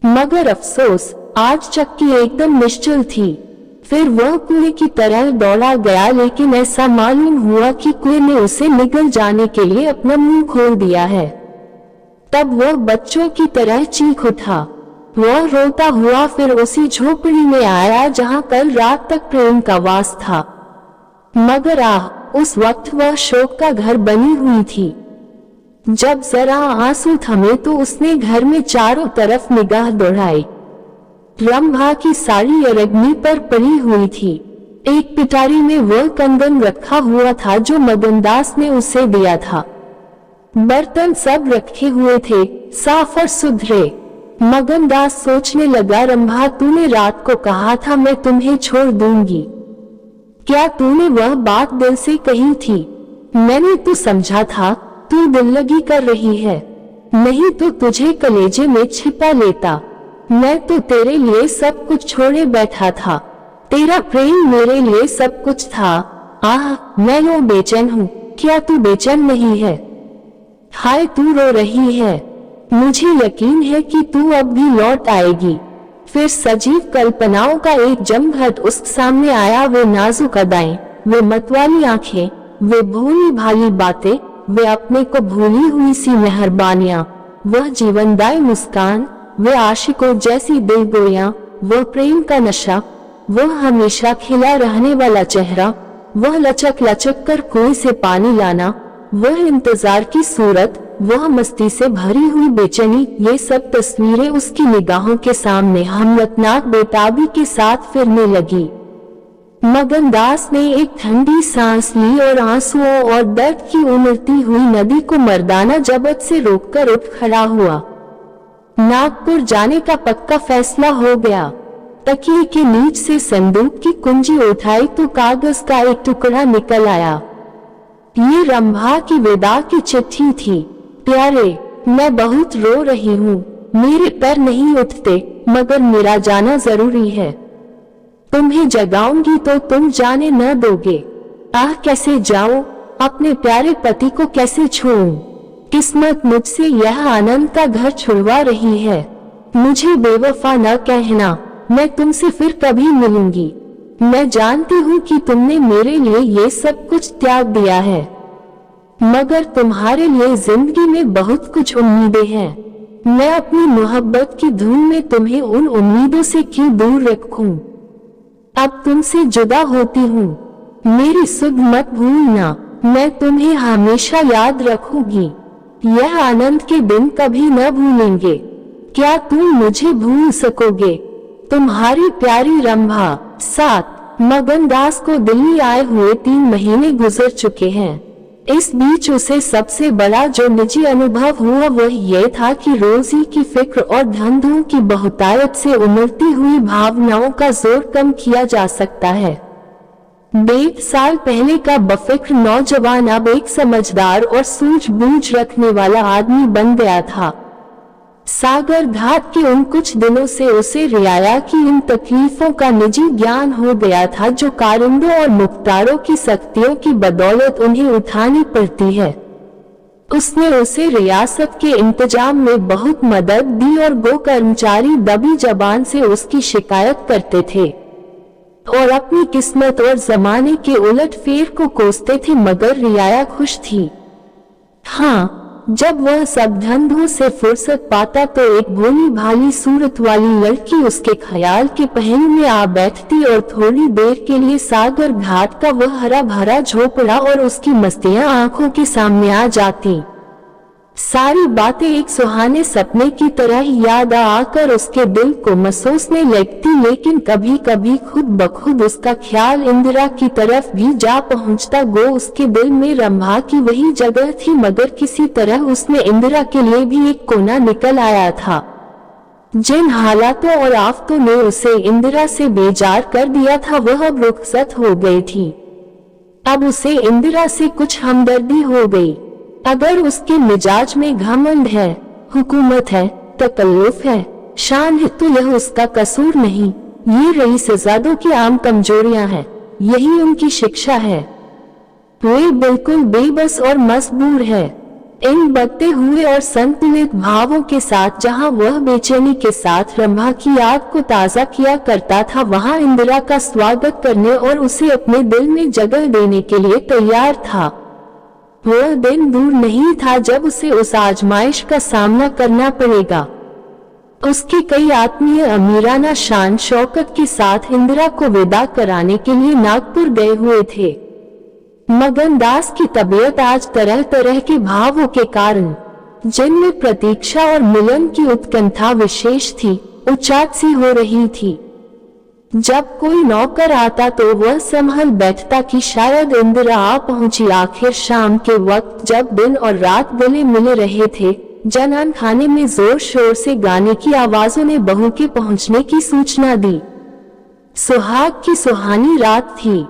मगर अफसोस आज चक्की एकदम निश्चल थी। फिर वह कुएं की तरह दौड़ा गया, लेकिन ऐसा मालूम हुआ कि कुएं ने उसे निगल जाने के लिए अपना मुंह खोल दिया है। तब वह बच्चों की तरह चीख उठा। वह रोता हुआ फिर उसी झोपड़ी में आया जहां कल रात तक प्रेम का वास था, मगर उस वक्त वह शोक का घर बनी हुई थी। जब जरा आंसू थमे तो उसने घर में चारों तरफ निगाह दौड़ाई। रंभा की साड़ी अरगनी पर पड़ी हुई थी। एक पिटारी में वह कंगन रखा हुआ था जो मगनदास ने उसे दिया था। बर्तन सब रखे हुए थे, साफ और सुधरे। मगनदास सोचने लगा, रंभा तूने रात को कहा था मैं तुम्हें छोड़ दूंगी, क्या तूने वह बात दिल से कही थी? मैंने तो समझा था तू दिल्लगी कर रही है, नहीं तो तुझे कलेजे में छिपा लेता। मैं तो तेरे लिए सब कुछ छोड़े बैठा था, तेरा प्रेम मेरे लिए सब कुछ था। मैं यूं बेचैन हूँ, क्या तू बेचैन नहीं है? हाय तू रो रही है, मुझे यकीन है कि तू अब भी लौट आएगी। फिर सजीव कल्पनाओं का एक जमघट उस सामने आया। वे नाजुक अदाएं, वे मतवाली आंखें, वे भोली भाली बातें, वे अपने को भूली हुई सी मेहरबानियां, वह जीवनदायी मुस्कान, वे आशिकों जैसी दिलगोइयां, वह प्रेम का नशा, वह हमेशा खिला रहने वाला चेहरा, वह लचक लचक कर कुएं से पानी लाना, वह इंतजार की सूरत, वह मस्ती से भरी हुई बेचैनी, ये सब तस्वीरें उसकी निगाहों के सामने हमलतनाक बेताबी के साथ फिरने लगी। मगनदास ने एक ठंडी सांस ली और आंसुओं और दर्द की उमड़ती हुई नदी को मर्दाना जबत से रोककर उठ खड़ा हुआ। नागपुर जाने का पक्का फैसला हो गया। तकिए के नीच से संदूक की कुंजी उठाई तो कागज का एक टुकड़ा निकल आया। ये रंभा की विदा की चिट्ठी थी। प्यारे, मैं बहुत रो रही हूँ, मेरे पैर नहीं उठते, मगर मेरा जाना जरूरी है। तुम्हें जगाऊंगी तो तुम जाने न दोगे। कैसे जाऊं, अपने प्यारे पति को कैसे छोड़ूं? किस्मत मुझसे यह आनंद का घर छुड़वा रही है। मुझे बेवफा न कहना, मैं तुमसे फिर कभी मिलूंगी। मैं जानती हूँ कि तुमने मेरे लिए ये सब कुछ त्याग दिया है, मगर तुम्हारे लिए जिंदगी में बहुत कुछ उम्मीदें हैं। मैं अपनी मोहब्बत की धूम में तुम्हें उन उम्मीदों से क्यों दूर रखूं? अब तुमसे जुदा होती हूँ, मेरी सुध मत भूलना, मैं तुम्हें हमेशा याद रखूंगी। यह आनंद के दिन कभी न भूलेंगे। क्या तुम मुझे भूल सकोगे? तुम्हारी प्यारी रंभा। 7 मगनदास को दिल्ली आए हुए 3 महीने गुजर चुके हैं। इस बीच उसे सबसे बड़ा जो निजी अनुभव हुआ वह यह था कि रोजी की फिक्र और धंधों की बहुतायत से उमड़ती हुई भावनाओं का जोर कम किया जा सकता है। 1.5 साल पहले का बेफिक्र नौजवान अब एक समझदार और सूझबूझ रखने वाला आदमी बन गया था। सागर घाट के उन कुछ दिनों से उसे रियाया की इन तकलीफों का निजी ज्ञान हो गया था जो कारिंदों और मुख्तारों की सख्तियों की बदौलत उन्हें उठानी पड़ती है। उसने उसे रियासत के इंतजाम में बहुत मदद दी और गो कर्मचारी दबी जबान से उसकी शिकायत करते थे और अपनी किस्मत और जमाने के उलट फेर को कोसते थे, मगर रियाया खुश थी। हाँ, जब वह सब धंधों से फुर्सत पाता तो एक भोली भाली सूरत वाली लड़की उसके ख्याल के पहलू में आ बैठती और थोड़ी देर के लिए सागर घाट का वह हरा भरा झोपड़ा और उसकी मस्तियां आंखों के सामने आ जाती। सारी बातें एक सुहाने सपने की तरह याद आकर उसके दिल को महसूसने लगती, लेकिन कभी कभी खुद ब खुद उसका ख्याल इंदिरा की तरफ भी जा पहुंचता। गो उसके दिल में रंभा की वही जगह थी, मगर किसी तरह उसमें इंदिरा के लिए भी एक कोना निकल आया था। जिन हालातों और आफतों ने उसे इंदिरा से बेजार कर दिया था वह अब रुखसत हो गई थी। अब उसे इंदिरा से कुछ हमदर्दी हो गई। अगर उसके मिजाज में घमंड है, हुकूमत है, तकल्लुफ है, शान है, तो यह उसका कसूर नहीं। ये रईसज़ादों की आम कमजोरियां हैं, यही उनकी शिक्षा है। वे बिल्कुल बेबस और मजबूर है। इन बढ़ते हुए और संतुलित भावों के साथ जहां वह बेचैनी के साथ रंभा की याद को ताज़ा किया करता था, वहां इंदिरा का स्वागत करने और उसे अपने दिल में जगह देने के लिए तैयार था। वह दिन दूर नहीं था जब उसे उस आजमाइश का सामना करना पड़ेगा। उसके कई आत्मीय अमीराना शान शौकत के साथ इंदिरा को विदा कराने के लिए नागपुर गए हुए थे। मगनदास की तबीयत आज तरह तरह के भावों के कारण, जिनमें प्रतीक्षा और मिलन की उत्कंठा विशेष थी, उचाट सी हो रही थी। जब कोई नौकर आता तो वह संभल बैठता कि शायद इंदिरा आ पहुंची। आखिर शाम के वक्त जब दिन और रात गले मिले रहे थे, जनान खाने में जोर शोर से गाने की आवाजों ने बहू के पहुंचने की सूचना दी। सुहाग की सुहानी रात थी।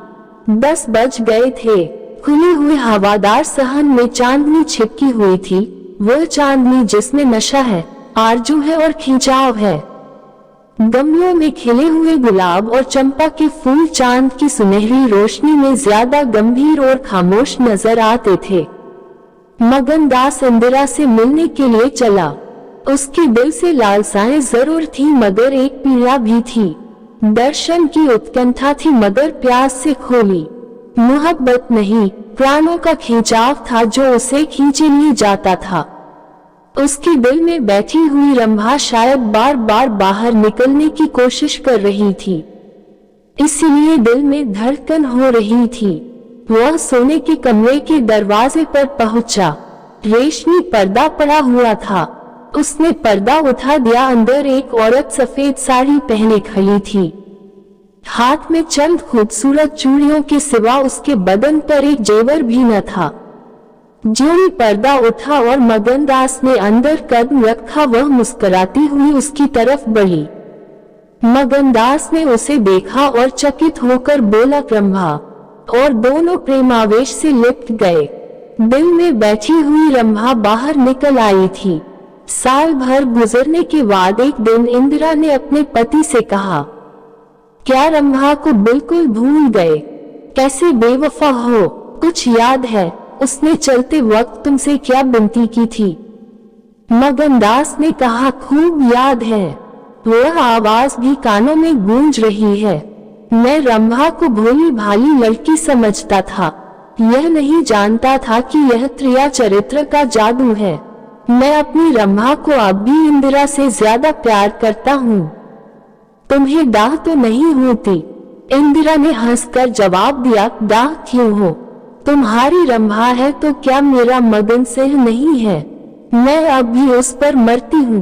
10 बज गए थे। खुले हुए हवादार सहन में चांदनी छिपकी हुई थी, वह चांदनी जिसमें नशा है, आरजू है और खिंचाव है। गमलों में खिले हुए गुलाब और चंपा के फूल चांद की सुनहरी रोशनी में ज्यादा गंभीर और खामोश नजर आते थे। मगनदास इंदिरा से मिलने के लिए चला। उसके दिल से लालसाएं जरूर थी, मगर एक पीड़ा भी थी। दर्शन की उत्कंठा थी, मगर प्यास से खोली। मोहब्बत नहीं, प्राणों का खिंचाव था जो उसे खींचे लिए जाता था। उसके दिल में बैठी हुई रंभा शायद बार बार बाहर निकलने की कोशिश कर रही थी, इसलिए दिल में धड़कन हो रही थी। वह सोने के कमरे के दरवाजे पर पहुंचा। रेशमी पर्दा पड़ा हुआ था। उसने पर्दा उठा दिया। अंदर एक औरत सफेद साड़ी पहने खड़ी थी। हाथ में चंद खूबसूरत चूड़ियों के सिवा उसके बदन पर एक जेवर भी न था। ज्यों ही पर्दा उठा और मगनदास ने अंदर कदम रखा, वह मुस्कुराती हुई उसकी तरफ बढ़ी। मगनदास ने उसे देखा और चकित होकर बोला रंभा, और दोनों प्रेमावेश से लिपट गए। दिल में बैठी हुई रंभा बाहर निकल आई थी। साल भर गुजरने के बाद एक दिन इंदिरा ने अपने पति से कहा, क्या रंभा को बिल्कुल भूल गए? कैसे बेवफा हो, कुछ याद है उसने चलते वक्त तुमसे क्या विनती की थी? मगनदास ने कहा, खूब याद है। वह आवाज भी कानों में गूंज रही है। मैं रंभा को भोली भाली लड़की समझता था, यह नहीं जानता था कि यह त्रिया चरित्र का जादू है। मैं अपनी रंभा को अब भी इंदिरा से ज्यादा प्यार करता हूँ। तुम्हें डाह तो नहीं होती? इंदिरा ने हंसकर जवाब दिया, डाह क्यों हो? तुम्हारी रंभा है तो क्या मेरा मगन सिंह नहीं है? मैं अब भी उस पर मरती हूँ।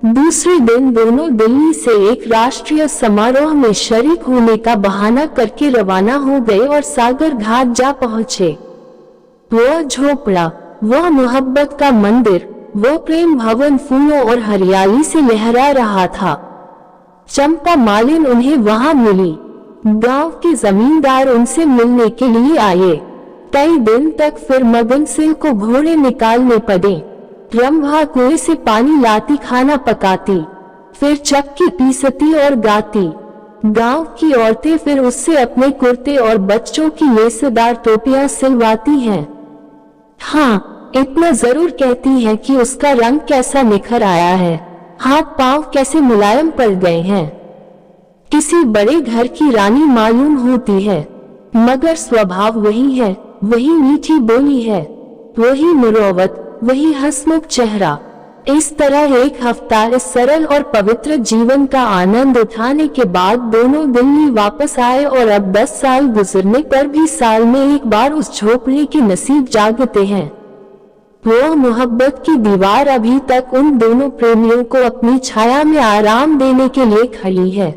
दूसरे दिन दोनों दिल्ली से एक राष्ट्रीय समारोह में शरीक होने का बहाना करके रवाना हो गए और सागर घाट जा पहुँचे। वह झोपड़ा, वह मोहब्बत का मंदिर, वह प्रेम भवन फूलों और हरियाली से लहरा रहा था। चंपा मालिन उन्हें वहां मिली। गांव के जमींदार उनसे मिलने के लिए आए। कई दिन तक फिर मगन सिंह को घोड़े निकालने पड़े। रंभा कुएं से पानी लाती, खाना पकाती, फिर चक्की पीसती और गाती। गांव की औरतें फिर उससे अपने कुर्ते और बच्चों की लेसेदार टोपियां सिलवाती हैं। हाँ, इतना जरूर कहती हैं कि उसका रंग कैसा निखर आया है, हाथ पांव कैसे मुलायम पड़ गए हैं। किसी बड़े घर की रानी मालूम होती है, मगर स्वभाव वही है, वही मीठी बोली है, वही मुरौवत, वही हंसमुख चेहरा। इस तरह एक हफ्ता इस सरल और पवित्र जीवन का आनंद उठाने के बाद दोनों दिल्ली वापस आए और अब 10 साल गुजरने पर भी साल में एक बार उस झोपड़ी के नसीब जागते हैं। वो मोहब्बत की दीवार अभी तक उन दोनों प्रेमियों को अपनी छाया में आराम देने के लिए खड़ी है।